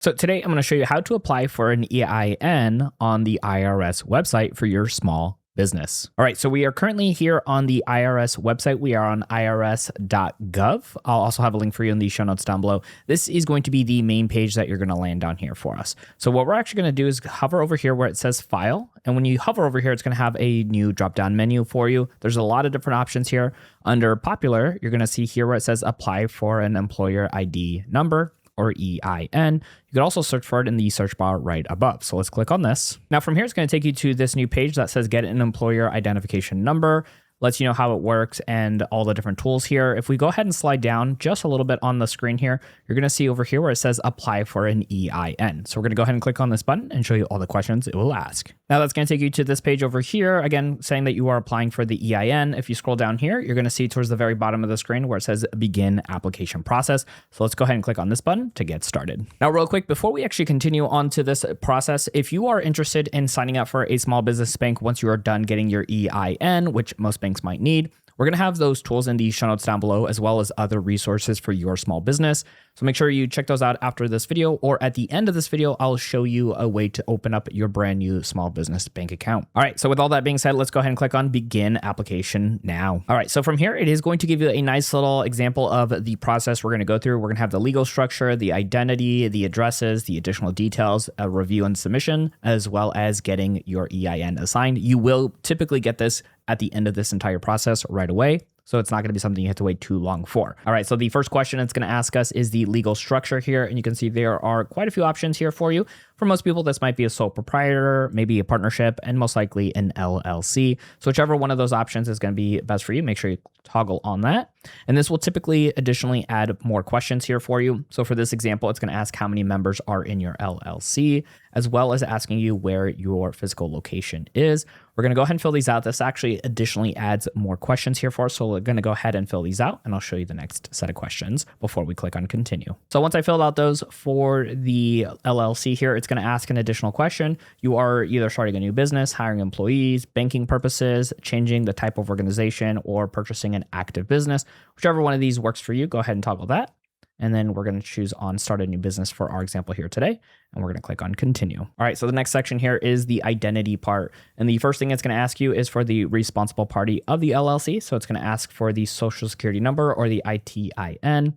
So today I'm going to show you how to apply for an EIN on the IRS website for your small business. All right, so we are currently here on the IRS website. We are on irs.gov. I'll also have a link for you in the show notes down below. This is going to be the main page that you're going to land on here for us. So what we're actually going to do is hover over here where it says File. And when you hover over here, it's going to have a new drop-down menu for you. There's a lot of different options here. Under Popular, you're going to see here where it says Apply for an Employer ID Number, or EIN. You could also search for it in the search bar right above. So let's click on this. Now from here, it's going to take you to this new page that says Get an Employer Identification Number. Lets you know how it works and all the different tools here. If we go ahead and slide down just a little bit on the screen here, you're going to see over here where it says Apply for an EIN. So we're going to go ahead and click on this button and show you all the questions it will ask. Now that's going to take you to this page over here, again, saying that you are applying for the EIN. If you scroll down here, you're going to see towards the very bottom of the screen where it says Begin Application Process. So let's go ahead and click on this button to get started. Now, real quick, before we actually continue on to this process, if you are interested in signing up for a small business bank once you are done getting your EIN, which most banks might need, we're going to have those tools in the show notes down below, as well as other resources for your small business. So make sure you check those out after this video, or at the end of this video, I'll show you a way to open up your brand new small business bank account. All right, so with all that being said, let's go ahead and click on Begin Application Now. All right, so from here, it is going to give you a nice little example of the process we're going to go through. We're going to have the legal structure, the identity, the addresses, the additional details, a review and submission, as well as getting your EIN assigned. You will typically get this at the end of this entire process right away. So it's not going to be something you have to wait too long for. All right, so the first question it's going to ask us is the legal structure here. And you can see there are quite a few options here for you. For most people, this might be a sole proprietor, maybe a partnership, and most likely an LLC. So whichever one of those options is going to be best for you, make sure you toggle on that. And this will typically additionally add more questions here for you. So for this example, it's going to ask how many members are in your LLC, as well as asking you where your physical location is. We're going to go ahead and fill these out. This actually additionally adds more questions here for us. So we're going to go ahead and fill these out, and I'll show you the next set of questions before we click on continue. So once I filled out those for the LLC here, it's going to ask an additional question. You are either starting a new business, hiring employees, banking purposes, changing the type of organization, or purchasing an active business. Whichever one of these works for you, go ahead and toggle that. And then we're going to choose on start a new business for our example here today. And we're going to click on continue. All right, so the next section here is the identity part. And the first thing it's going to ask you is for the responsible party of the LLC. So it's going to ask for the social security number or the ITIN.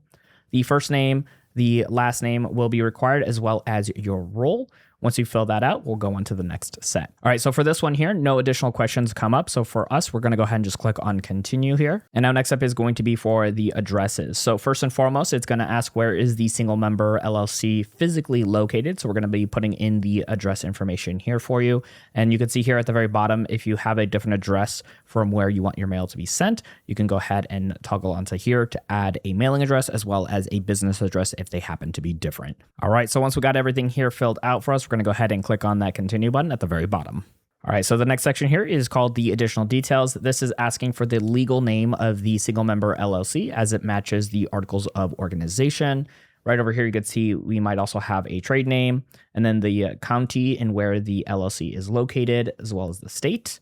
The first name, the last name will be required, as well as your role. Once you fill that out, we'll go on to the next set. All right, so for this one here, no additional questions come up. So for us, we're going to go ahead and just click on continue here. And now next up is going to be for the addresses. So first and foremost, it's going to ask where is the single member LLC physically located. So we're going to be putting in the address information here for you. And you can see here at the very bottom, if you have a different address from where you want your mail to be sent, you can go ahead and toggle onto here to add a mailing address as well as a business address if they happen to be different. All right, so once we got everything here filled out for us, we're going to go ahead and click on that continue button at the very bottom. All right, so the next section here is called the additional details. This is asking for the legal name of the single member LLC as it matches the articles of organization. Right over here, you can see we might also have a trade name, and then the county and where the LLC is located, as well as the state.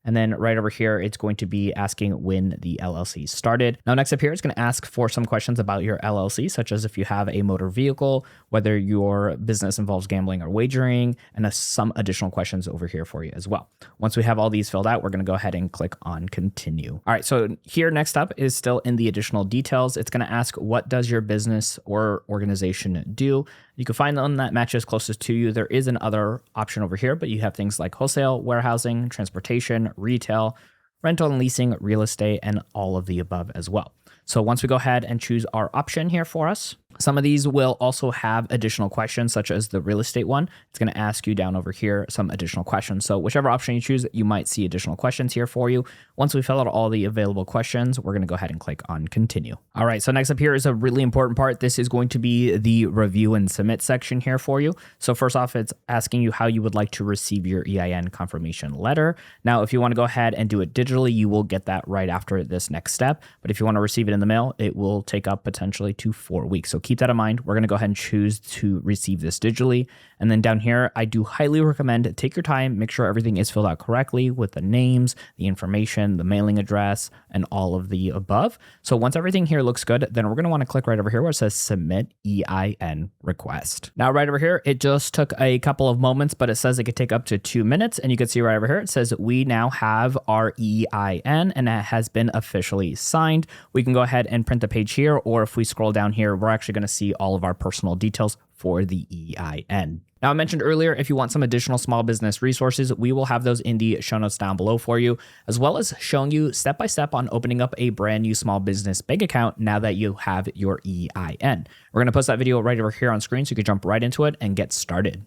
And then right over here, it's going to be asking when the LLC started. Now, next up here, it's going to ask for some questions about your LLC, such as if you have a motor vehicle, whether your business involves gambling or wagering, and some additional questions over here for you as well. Once we have all these filled out, we're going to go ahead and click on continue. All right, so here next up is still in the additional details. It's going to ask, what does your business or organization do? You can find the one that matches closest to you. There is another option over here, but you have things like wholesale, warehousing, transportation, retail, rental and leasing, real estate, and all of the above as well. So once we go ahead and choose our option here for us, some of these will also have additional questions, such as the real estate one. It's going to ask you down over here some additional questions. So whichever option you choose, you might see additional questions here for you. Once we fill out all the available questions, we're going to go ahead and click on continue. All right, so next up here is a really important part. This is going to be the review and submit section here for you. So first off, it's asking you how you would like to receive your EIN confirmation letter. Now, if you want to go ahead and do it digitally, you will get that right after this next step. But if you want to receive it in the mail, it will take up potentially 2 to 4 weeks. So So keep that in mind. We're going to go ahead and choose to receive this digitally. And then down here, I do highly recommend take your time, make sure everything is filled out correctly with the names, the information, the mailing address, and all of the above. So once everything here looks good, then we're going to want to click right over here where it says submit EIN request. Now, right over here, it just took a couple of moments, but it says it could take up to 2 minutes. And you can see right over here, it says we now have our EIN and it has been officially signed. We can go ahead and print the page here, or if we scroll down here, we're actually going to see all of our personal details for the EIN. Now, I mentioned earlier, if you want some additional small business resources, we will have those in the show notes down below for you, as well as showing you step-by-step on opening up a brand new small business bank account now that you have your EIN. We're going to post that video right over here on screen so you can jump right into it and get started.